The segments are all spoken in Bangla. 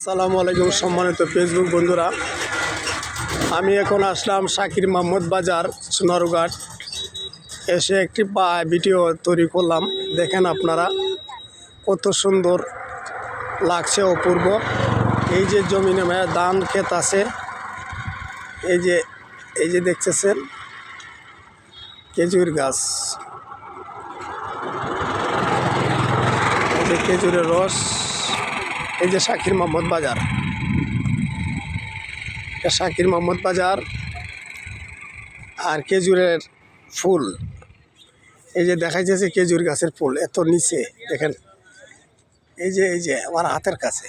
আসসালামু আলাইকুম সম্মানিত ফেসবুক বন্ধুরা, আমি এখন আসলাম শাকির মোহাম্মদ বাজার সোনারঘাট। এসে একটি ভিডিও তৈরি করলাম। দেখেন আপনারা কত সুন্দর লাগছে, অপূর্ব। এই যে জমিনে ধান ক্ষেত আছে, এই যে দেখতেছেন খেজুর গাছ, এই যে খেজুরের রস। এই যে শাকির মোহাম্মদ বাজার, শাকির মোহাম্মদ বাজার। আর খেজুরের ফুল, এই যে দেখা যাচ্ছে খেজুর গাছের ফুল এত নিচে দেখেন। এই যে আমার হাতের কাছে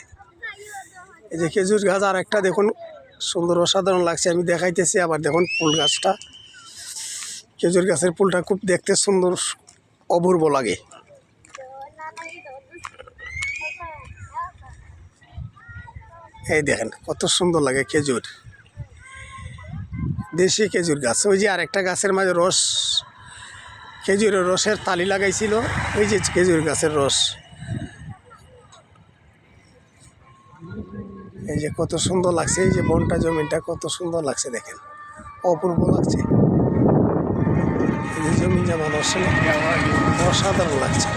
এই যে খেজুর গাছ, আর একটা দেখুন সুন্দর অসাধারণ লাগছে, আমি দেখাইতেছি। আবার দেখুন ফুল গাছটা, খেজুর গাছের ফুলটা খুব দেখতে সুন্দর, অপূর্ব লাগে। এই দেখেন কত সুন্দর লাগে খেজুর, দেশি খেজুর গাছ। ওই যে আরেকটা গাছের মাঝে রস, খেজুরের রসের তালি লাগাইছিল, ওই যে খেজুর গাছের রস। এই যে কত সুন্দর লাগছে, এই যে বনটা জমিনটা কত সুন্দর লাগছে, দেখেন অপূর্ব লাগছে। এই যে জমিন যেমন অসাধারণ লাগছে।